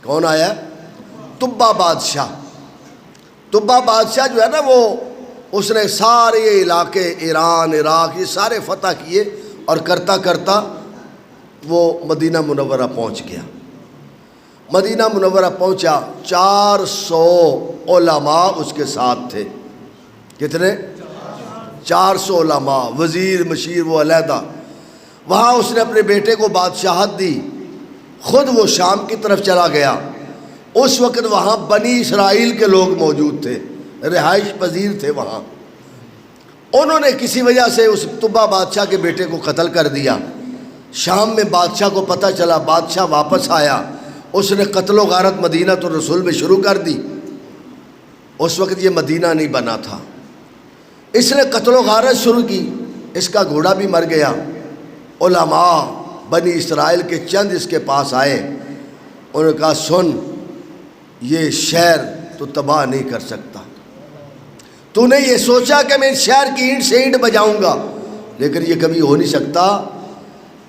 کون آیا؟ تبا بادشاہ۔ تبا بادشاہ جو ہے نا وہ اس نے سارے علاقے ایران، عراق، یہ سارے فتح کیے اور کرتا کرتا وہ مدینہ منورہ پہنچ گیا۔ مدینہ منورہ پہنچا، 400 علماء اس کے ساتھ تھے۔ کتنے؟ 400 علماء، وزیر مشیر وہ علیحدہ۔ وہاں اس نے اپنے بیٹے کو بادشاہت دی، خود وہ شام کی طرف چلا گیا۔ اس وقت وہاں بنی اسرائیل کے لوگ موجود تھے، رہائش پذیر تھے وہاں۔ انہوں نے کسی وجہ سے اس تبا بادشاہ کے بیٹے کو قتل کر دیا۔ شام میں بادشاہ کو پتہ چلا، بادشاہ واپس آیا، اس نے قتل و غارت مدینہ الرسول میں شروع کر دی۔ اس وقت یہ مدینہ نہیں بنا تھا، اس نے قتل و غارت شروع کی، اس کا گھوڑا بھی مر گیا۔ علماء بنی اسرائیل کے چند اس کے پاس آئے، انہوں نے کہا سن، یہ شہر تو تباہ نہیں کر سکتا، تو نے یہ سوچا کہ میں اس شہر کی اینٹ سے اینٹ بجاؤں گا، لیکن یہ کبھی ہو نہیں سکتا،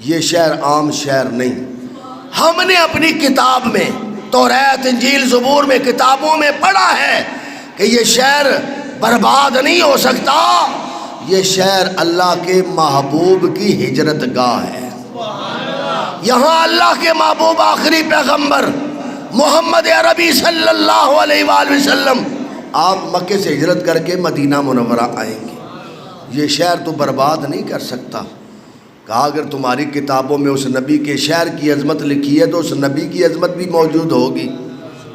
یہ شہر عام شہر نہیں۔ ہم نے اپنی کتاب میں، توریت، انجیل، زبور میں، کتابوں میں پڑھا ہے کہ یہ شہر برباد نہیں ہو سکتا، یہ شہر اللہ کے محبوب کی ہجرت گاہ ہے۔ یہاں اللہ کے محبوب آخری پیغمبر محمد عربی صلی اللہ علیہ وآلہ وسلم آپ مکے سے ہجرت کر کے مدینہ منورہ آئیں گے، یہ شہر تو برباد نہیں کر سکتا۔ کہا اگر تمہاری کتابوں میں اس نبی کے شہر کی عظمت لکھی ہے تو اس نبی کی عظمت بھی موجود ہوگی۔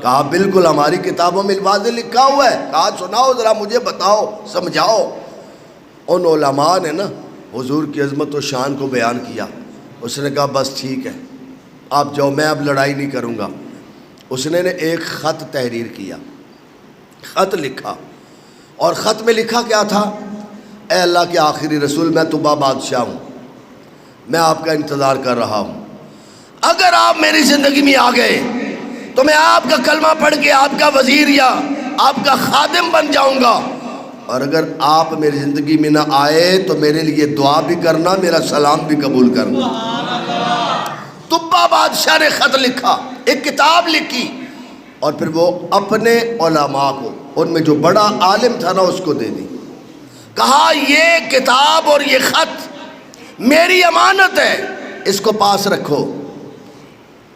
کہا بالکل ہماری کتابوں میں واضح لکھا ہوا ہے۔ کہا سناؤ ذرا، مجھے بتاؤ، سمجھاؤ۔ ان علماء نے نا حضور کی عظمت و شان کو بیان کیا۔ اس نے کہا بس ٹھیک ہے، آپ جاؤ، میں اب لڑائی نہیں کروں گا۔ اس نے ایک خط تحریر کیا، خط لکھا، اور خط میں لکھا کیا تھا؟ اے اللہ کے آخری رسول، میں تبا بادشاہ ہوں، میں آپ کا انتظار کر رہا ہوں، اگر آپ میری زندگی میں آ گئے تو میں آپ کا کلمہ پڑھ کے آپ کا وزیر یا آپ کا خادم بن جاؤں گا، اور اگر آپ میری زندگی میں نہ آئے تو میرے لیے دعا بھی کرنا، میرا سلام بھی قبول کرنا۔ تبا بادشاہ نے خط لکھا، ایک کتاب لکھی، اور پھر وہ اپنے علماء کو، ان میں جو بڑا عالم تھا نا اس کو دے دی۔ کہا یہ کتاب اور یہ خط میری امانت ہے، اس کو پاس رکھو،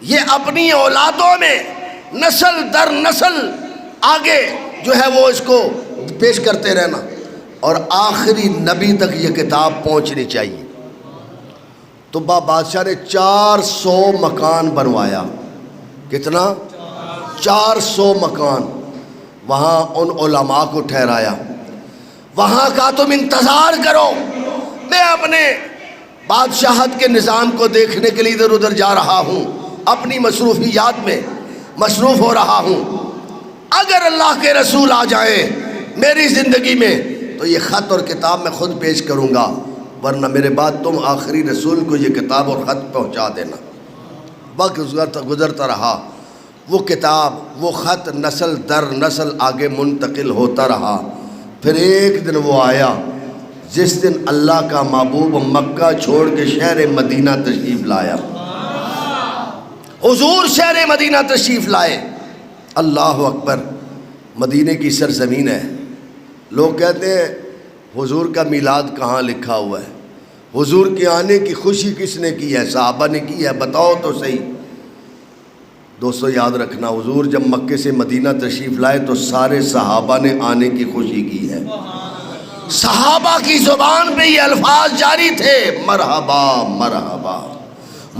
یہ اپنی اولادوں میں نسل در نسل آگے جو ہے وہ اس کو پیش کرتے رہنا، اور آخری نبی تک یہ کتاب پہنچنی چاہیے۔ تبا بادشاہ نے 400 مکان بنوایا۔ کتنا؟ 400 مکان۔ وہاں ان علماء کو ٹھہرایا، وہاں کا تم انتظار کرو، میں اپنے بادشاہت کے نظام کو دیکھنے کے لیے ادھر ادھر جا رہا ہوں، اپنی مصروفیات میں مصروف ہو رہا ہوں، اگر اللہ کے رسول آ جائیں میری زندگی میں تو یہ خط اور کتاب میں خود پیش کروں گا، ورنہ میرے بعد تم آخری رسول کو یہ کتاب اور خط پہنچا دینا۔ وقت گزرتا رہا، وہ کتاب، وہ خط نسل در نسل آگے منتقل ہوتا رہا۔ پھر ایک دن وہ آیا جس دن اللہ کا محبوب مکہ چھوڑ کے شہر مدینہ تشریف لایا۔ حضور شہر مدینہ تشریف لائے۔ اللہ اکبر، مدینے کی سرزمین ہے۔ لوگ کہتے ہیں حضور کا میلاد کہاں لکھا ہوا ہے، حضور کے آنے کی خوشی کس نے کی ہے؟ صحابہ نے کی ہے، بتاؤ تو صحیح۔ دوستو یاد رکھنا، حضور جب مکے سے مدینہ تشریف لائے تو سارے صحابہ نے آنے کی خوشی کی ہے۔ صحابہ کی زبان پہ یہ الفاظ جاری تھے، مرحبا مرحبا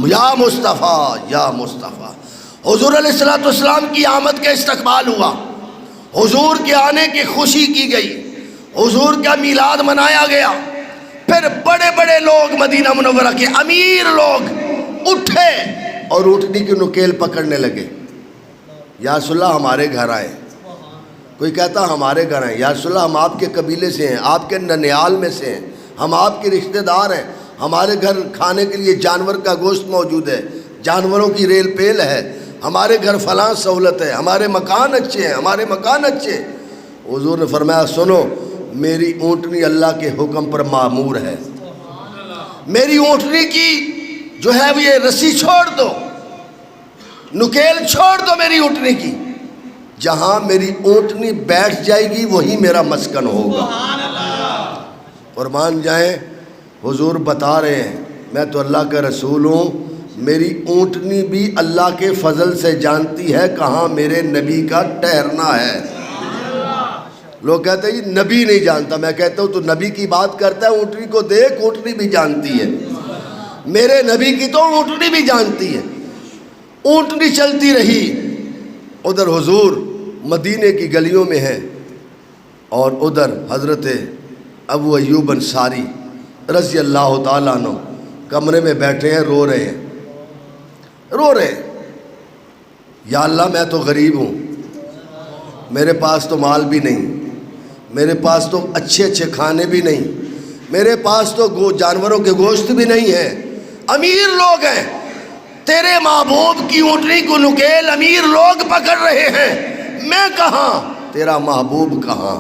یا مصطفیٰ یا مصطفیٰ۔ حضور علیہ السلام کی آمد کا استقبال ہوا، حضور کے آنے کی خوشی کی گئی، حضور کا میلاد منایا گیا۔ پھر بڑے بڑے لوگ، مدینہ منورہ کے امیر لوگ اٹھے اور اٹھنی کی نکیل پکڑنے لگے، یا رسول اللہ ہمارے گھر آئے۔ کوئی کہتا ہمارے گھر آئے، یا رسول اللہ ہم آپ کے قبیلے سے ہیں، آپ کے ننیال میں سے ہیں، ہم آپ کے رشتہ دار ہیں، ہمارے گھر کھانے کے لیے جانور کا گوشت موجود ہے، جانوروں کی ریل پیل ہے، ہمارے گھر فلاں سہولت ہے، ہمارے مکان اچھے ہیں، ہمارے مکان اچھے۔ حضور نے فرمایا سنو، میری اونٹنی اللہ کے حکم پر معمور ہے، میری اونٹنی کی جو ہے وہ یہ رسی چھوڑ دو، نکیل چھوڑ دو میری اونٹنی کی، جہاں میری اونٹنی بیٹھ جائے گی وہی میرا مسکن ہوگا۔ قربان جائیں، حضور بتا رہے ہیں میں تو اللہ کا رسول ہوں، میری اونٹنی بھی اللہ کے فضل سے جانتی ہے کہاں میرے نبی کا ٹھہرنا ہے۔ لوگ کہتے ہیں یہ نبی نہیں جانتا، میں کہتا ہوں تو نبی کی بات کرتا ہے، اونٹنی کو دیکھ، اونٹنی بھی جانتی ہے، میرے نبی کی تو اونٹنی بھی جانتی ہے۔ اونٹنی چلتی رہی، ادھر حضور مدینے کی گلیوں میں ہیں اور ادھر حضرت ابو ایوب انصاری رضی اللہ تعالیٰ عنہ کمرے میں بیٹھے ہیں، رو رہے ہیں، یا اللہ میں تو غریب ہوں، میرے پاس تو مال بھی نہیں، میرے پاس تو اچھے اچھے کھانے بھی نہیں، میرے پاس تو جانوروں کے گوشت بھی نہیں ہے، امیر لوگ ہیں، تیرے محبوب کی اونٹنی کو نکیل امیر لوگ پکڑ رہے ہیں، میں کہاں، تیرا محبوب کہاں؟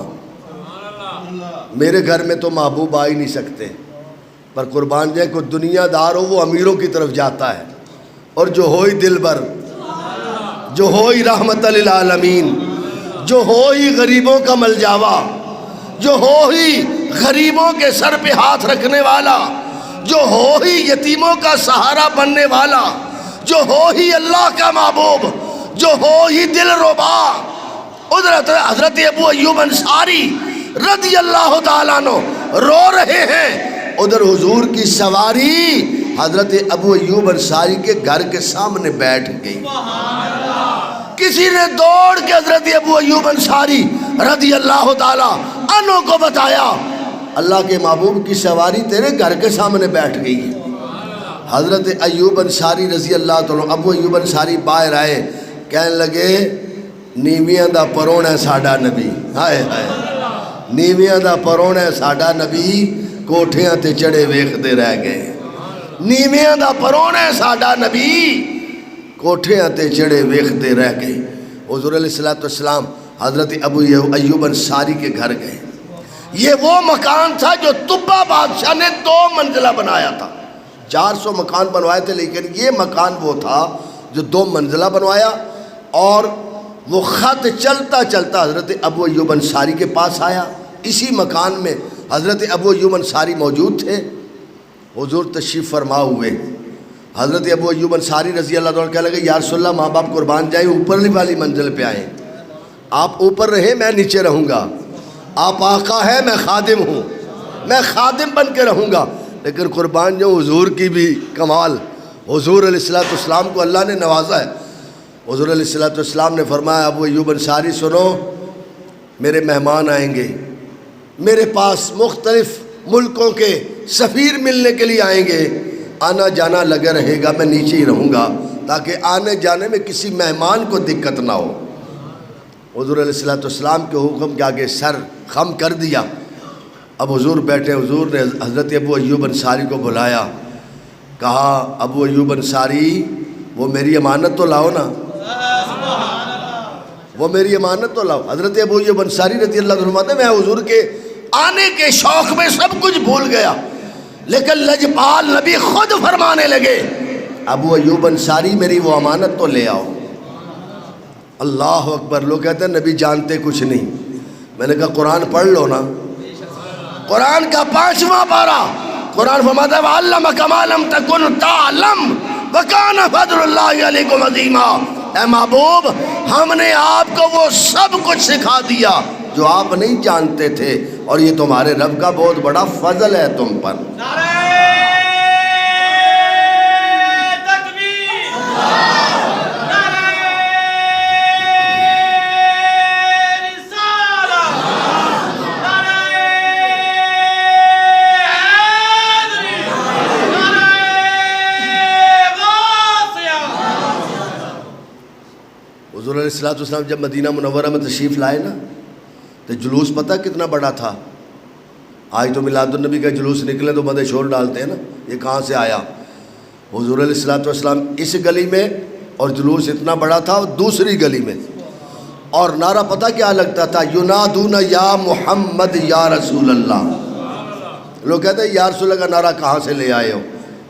میرے گھر میں تو محبوب آ ہی نہیں سکتے، پر قربان جائے کوئی دنیا دار ہو وہ امیروں کی طرف جاتا ہے، اور جو ہوئی دلبر، جو ہوئی رحمت للعالمین، جو ہوئی غریبوں کا ملجاوا، جو ہوئی غریبوں کے سر پہ ہاتھ رکھنے والا، جو ہوئی یتیموں کا سہارا بننے والا، جو ہوئی اللہ کا محبوب، جو ہوئی دل ربا، حضرت ابو ایوب انصاری رضی اللہ تعالیٰ عنہ رو رہے ہیں، ادھر حضور کی سواری حضرت ابو ایوب انصاری کے گھر کے سامنے بیٹھ گئی۔ کسی نے دوڑ کے حضرت ابو ایوب انصاری رضی اللہ تعالیٰ عنہ کو بتایا اللہ کے محبوب کی سواری تیرے گھر کے سامنے بیٹھ گئی ہے۔ حضرت ایوب انصاری رضی اللہ تعالیٰ ابو ایوب انصاری باہر آئے، کہنے لگے نیویاں دا پرونا ہے ساڈا نبی، ہائے ہائے نیویاں دا پرونا ہے ساڈا نبی، کوٹھیاں تے چڑھے ویکھدے رہ گئے، نیویاں دا پرونا ہے ساڈا نبی، کوٹھیاں تے چڑھے ویکھدے رہ گئے۔ حضور علیہ السلام حضرت ابو ایوب انصاری کے گھر گئے۔ یہ وہ مکان تھا جو طبہ بادشاہ نے 2 منزلہ بنایا تھا، 400 مکان بنوائے تھے لیکن یہ مکان وہ تھا جو 2 منزلہ بنوایا، اور وہ خط چلتا چلتا حضرت ابو ایوب انصاری کے پاس آیا۔ اسی مکان میں حضرت ابو ایوب انصاری موجود تھے، حضور تشریف فرما ہوئے۔ حضرت ابو ایوب انصاری رضی اللہ عنہ کہنے لگے یا رسول اللہ ماں باپ قربان جائیں، اوپر والی منزل پہ آئیں، آپ اوپر رہیں میں نیچے رہوں گا، آپ آقا ہے میں خادم ہوں، میں خادم بن کے رہوں گا۔ لیکن قربان جو حضور کی بھی کمال، حضور علیہ السلام کو اللہ نے نوازا ہے۔ حضور علیہ السلام نے فرمایا ابو ایوب انصاری سنو، میرے مہمان آئیں گے، میرے پاس مختلف ملکوں کے سفیر ملنے کے لیے آئیں گے، آنا جانا لگا رہے گا، میں نیچے ہی رہوں گا تاکہ آنے جانے میں کسی مہمان کو دقت نہ ہو۔ حضور علیہ السلام کے حکم کے آگے سر خم کر دیا۔ اب حضور بیٹھے، حضور نے حضرت ابو ایوب انصاری کو بلایا، کہا ابو ایوب انصاری وہ میری امانت تو لاؤ نا، وہ میری امانت تو لاؤ۔ حضرت ابو ایوب انصاری رضی اللہ عنہ فرماتے ہیں میں حضور کے آنے کے شوق میں سب کچھ بھول گیا، لیکن لجپال نبی خود فرمانے لگے ابو ایوب انصاری میری وہ امانت تو لے آؤ۔ اللہ اکبر۔ لوگ کہتے ہیں نبی جانتے کچھ نہیں، میں نے کہا قرآن پڑھ لو نا، قرآن کا 5واں پارہ، قرآن فرماتا ہے وَعَلَّمَكَ مَا لَمْ تَكُنْ تَعْلَمْ وَكَانَ فَضْلُ اللَّهِ عَلَيْكُمْ عَظِيمًا۔ اے محبوب ہم نے آپ کو وہ سب کچھ سکھا دیا جو آپ نہیں جانتے تھے، اور یہ تمہارے رب کا بہت بڑا فضل ہے تم پر۔ حضور علیہ السلام جب مدینہ منورہ میں تشریف لائے نا تو جلوس پتہ کتنا بڑا تھا۔ آج تو میلاد النبی کا جلوس نکلے تو بندے شور ڈالتے ہیں نا، یہ کہاں سے آیا؟ حضور علیہ السلام اس گلی میں، اور جلوس اتنا بڑا تھا دوسری گلی میں، اور نعرہ پتہ کیا لگتا تھا؟ ینادون یا محمد یا رسول اللہ۔ لوگ کہتے ہیں یا رسول اللہ کا نعرہ کہاں سے لے آئے ہو؟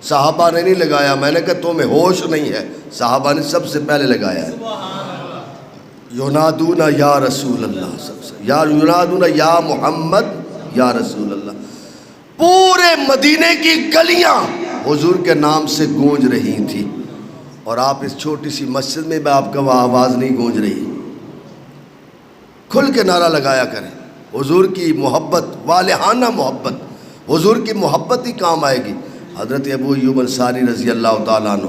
صحابہ نے نہیں لگایا. میں نے کہا تمہیں ہوش نہیں ہے, صحابہ نے سب سے پہلے لگایا ہے. ینادون یا رسول اللہ, سب سے یا ینادون یا محمد یا رسول اللہ. پورے مدینے کی گلیاں حضور کے نام سے گونج رہی تھی, اور آپ اس چھوٹی سی مسجد میں آپ کا وہ آواز نہیں گونج رہی. کھل کے نعرہ لگایا کریں. حضور کی محبت, والہانہ محبت, حضور کی محبت ہی کام آئے گی. حضرت ابو ایوب انصاری رضی اللہ تعالیٰ عنہ,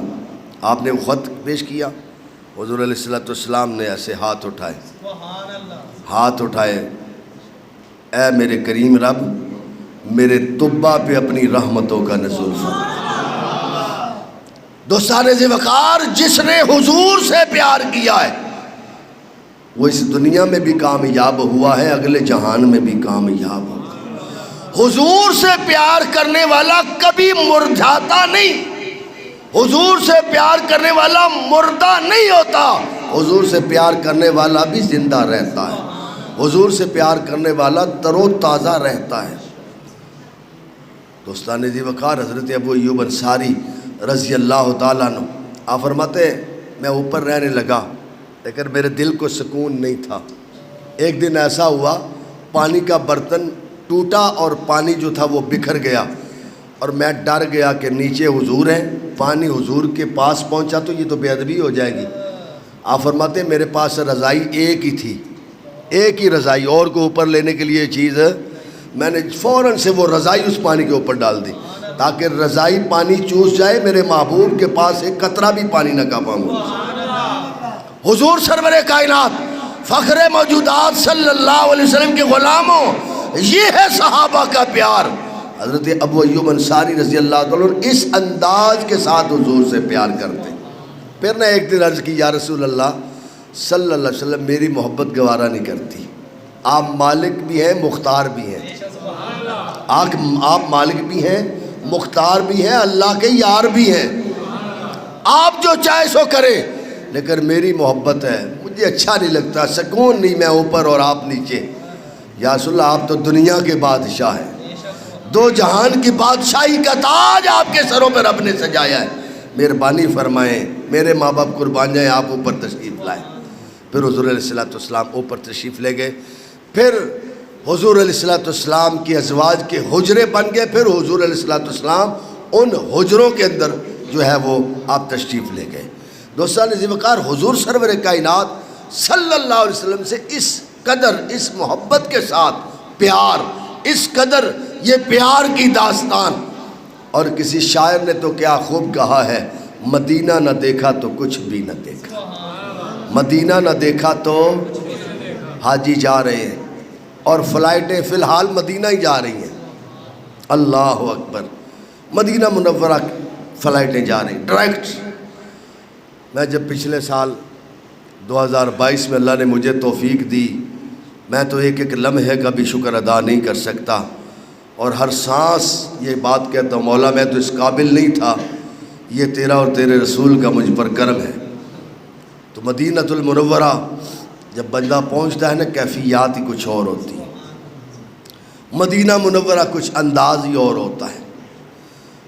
آپ نے وہ خط پیش کیا, حضور علیہ السلام نے ایسے ہاتھ اٹھائے, ہاتھ اٹھائے, اے میرے کریم رب, میرے طبہ پہ اپنی رحمتوں کا نزول فرما. دوستان ذی وقار, جس نے حضور سے پیار کیا ہے وہ اس دنیا میں بھی کامیاب ہوا ہے, اگلے جہان میں بھی کامیاب ہوگا. حضور سے پیار کرنے والا کبھی مرجھاتا نہیں, حضور سے پیار کرنے والا مردہ نہیں ہوتا, حضور سے پیار کرنے والا بھی زندہ رہتا ہے, حضور سے پیار کرنے والا تر و تازہ رہتا ہے. دوستان ذی وقار, حضرت ابو ایوب انصاری رضی اللہ تعالیٰ عنہ آپ فرماتے ہیں میں اوپر رہنے لگا لیکن میرے دل کو سکون نہیں تھا. ایک دن ایسا ہوا, پانی کا برتن ٹوٹا اور پانی جو تھا وہ بکھر گیا, اور میں ڈر گیا کہ نیچے حضور ہیں, پانی حضور کے پاس پہنچا تو یہ تو بے ادبی ہو جائے گی. آپ فرماتے ہیں میرے پاس رضائی ایک ہی تھی, ایک ہی رضائی, اور کو اوپر لینے کے لیے چیز میں نے فوراً سے وہ رضائی اس پانی کے اوپر ڈال دی تاکہ رضائی پانی چوس جائے, میرے محبوب کے پاس ایک قطرہ بھی پانی نہ کا پاؤں. حضور سرور کائنات فخر موجودات صلی اللہ علیہ وسلم کے غلاموں, یہ ہے صحابہ کا پیار. حضرت ابو ایوب انصاری رضی اللہ عنہ اس انداز کے ساتھ حضور سے پیار کرتے. پھر نے ایک دن عرض کی, یا رسول اللہ صلی اللہ علیہ وسلم, میری محبت گوارا نہیں کرتی. آپ مالک بھی ہیں, مختار بھی ہیں, آپ مالک بھی ہیں, مختار بھی ہیں, اللہ کے یار بھی ہیں, آپ جو چاہے سو کریں, لیکن میری محبت ہے, مجھے اچھا نہیں لگتا, سکون نہیں, میں اوپر اور آپ نیچے. یا رسول اللہ آپ تو دنیا کے بادشاہ ہیں, دو جہان کی بادشاہی کا تاج آپ کے سروں پر رب نے سجایا ہے, مہربانی فرمائیں, میرے ماں باپ قربان جائیں, آپ اوپر تشریف لائیں. پھر حضور علیہ السلام اوپر تشریف لے گئے. پھر حضور علیہ السلام کی ازواج کے حجرے بن گئے. پھر حضور علیہ السلام ان حجروں کے اندر جو ہے وہ آپ تشریف لے گئے. دوستان ذی وقار, حضور سرور کائنات صلی اللہ علیہ وسلم سے اس قدر, اس محبت کے ساتھ پیار, اس قدر یہ پیار کی داستان. اور کسی شاعر نے تو کیا خوب کہا ہے, مدینہ نہ دیکھا تو کچھ بھی نہ دیکھا, مدینہ نہ دیکھا تو حاجی جا رہے ہیں, اور فلائٹیں فی الحال مدینہ ہی جا رہی ہیں. اللہ اکبر, مدینہ منورہ فلائٹیں جا رہی ہیں ڈائریکٹ. میں جب پچھلے سال 2022 میں اللہ نے مجھے توفیق دی, میں تو ایک ایک لمحے کا بھی شکر ادا نہیں کر سکتا, اور ہر سانس یہ بات کہتا ہوں, مولا میں تو اس قابل نہیں تھا, یہ تیرا اور تیرے رسول کا مجھ پر کرم ہے. تو مدینۃ المنورہ جب بندہ پہنچتا ہے نا, کیفیات ہی کچھ اور ہوتی ہیں. مدینہ منورہ کچھ انداز ہی اور ہوتا ہے.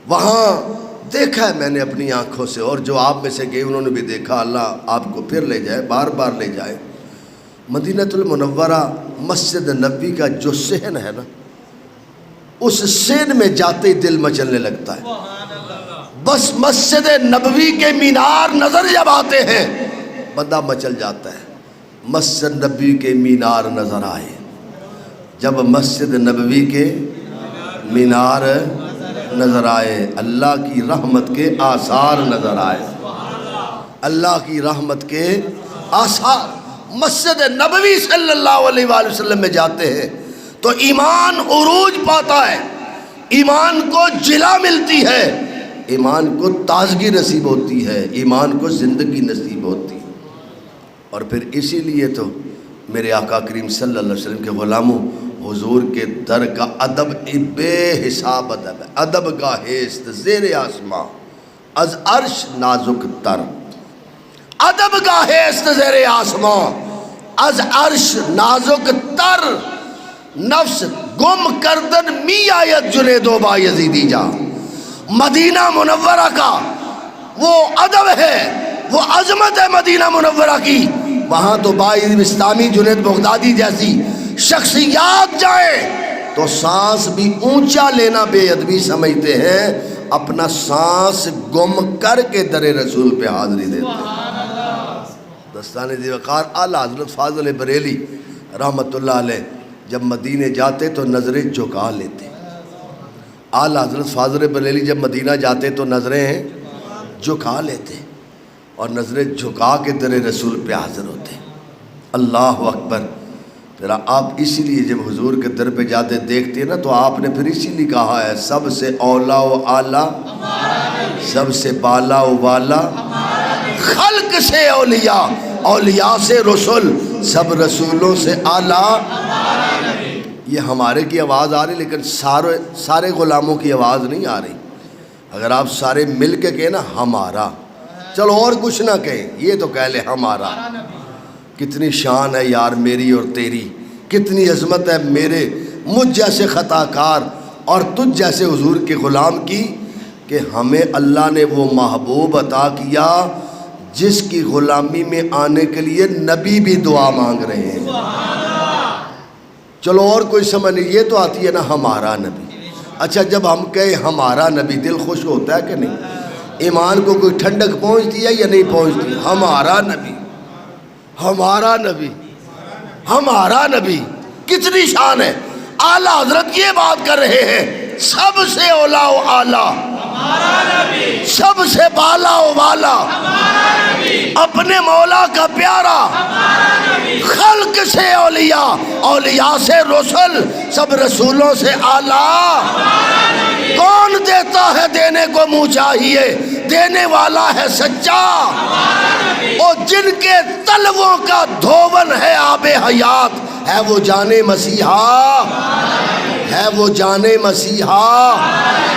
وہاں دیکھا ہے میں نے اپنی آنکھوں سے, اور جو آپ میں سے گئے انہوں نے بھی دیکھا, اللہ آپ کو پھر لے جائے, بار بار لے جائے. مدینۃ المنورہ مسجد نبوی کا جو صحن ہے نا, اس صحن میں جاتے ہی دل مچلنے لگتا ہے. بس مسجد نبوی کے مینار نظر جب آتے ہیں بندہ مچل جاتا ہے. مسجد نبوی کے مینار نظر آئے, جب مسجد نبوی کے مینار نظر آئے, اللہ کی رحمت کے آثار نظر آئے, اللہ کی رحمت کے آثار. مسجد نبوی صلی اللہ علیہ وآلہ وسلم میں جاتے ہیں تو ایمان عروج پاتا ہے, ایمان کو جلا ملتی ہے, ایمان کو تازگی نصیب ہوتی ہے, ایمان کو زندگی نصیب ہوتی ہے. اور پھر اسی لیے تو میرے آقا کریم صلی اللہ علیہ وسلم کے غلاموں, حضور کے در کا ادب بے حساب ادب ہے. ادب کا ہیست زیر آسماں از عرش نازک تر, ادب کا ہیست زیر آسماں از عرش نازک تر, نفس گم کردن می آیت جنید و بایزیدی جا. مدینہ منورہ کا وہ ادب ہے، وہ عظمت ہے مدینہ منورہ کی، وہاں تو باعث بستامی، جنید بغدادی جیسی شخصیات جائیں تو سانس بھی اونچا لینا بے ادبی سمجھتے ہیں، اپنا سانس گم کر کے در رسول پہ حاضری دیتے ہیں۔ دستان ذی وقار اعلیٰ حضرت فاضل بریلی رحمت اللہ علیہ جب مدینے جاتے تو نظریں جھکا لیتے، اعلیٰ حضرت فاضل بریلی جب مدینہ جاتے تو نظریں جھکا لیتے اور نظریں جھکا کے در رسول پہ حاضر ہوتے۔ اللہ اکبر۔ پھر آپ اسی لیے جب حضور کے در پہ جاتے دیکھتے ہیں نا تو آپ نے پھر اسی لیے کہا ہے سب سے اولا و اعلیٰ، سب سے بالا و والا، خلق سے اولیاء، اولیاء سے رسول، سب رسولوں سے اعلیٰ۔ یہ ہمارے کی آواز آ رہی لیکن سارے غلاموں کی آواز نہیں آ رہی۔ اگر آپ سارے مل کے کہیں نا ہمارا، چلو اور کچھ نہ کہیں، یہ تو کہہ لے ہمارا۔ کتنی شان ہے یار میری اور تیری، کتنی عظمت ہے میرے مجھ جیسے خطا کار اور تجھ جیسے حضور کے غلام کی کہ ہمیں اللہ نے وہ محبوب عطا کیا جس کی غلامی میں آنے کے لیے نبی بھی دعا مانگ رہے ہیں۔ چلو اور کوئی سمجھ نہیں، یہ تو آتی ہے نا ہمارا نبی۔ اچھا جب ہم کہیں ہمارا نبی دل خوش ہوتا ہے کہ نہیں؟ ایمان کو کوئی ٹھنڈک پہنچتی ہے یا نہیں پہنچتی؟ ہمارا نبی، ہمارا نبی، ہمارا نبی، کتنی شان ہے۔ اعلیٰ حضرت یہ بات کر رہے ہیں سب سے اولا و اعلیٰ، سب سے بالا و والا، اپنے مولا کا پیارا، خلق سے اولیاء، اولیاء سے رسول، سب رسولوں سے اعلیٰ۔ کون دیتا ہے دینے کو منہ چاہیے، دینے والا ہے سچا، اور جن کے تلووں کا دھوون ہے آب حیات، ہے وہ جان مسیحا، ہے وہ جان مسیحا۔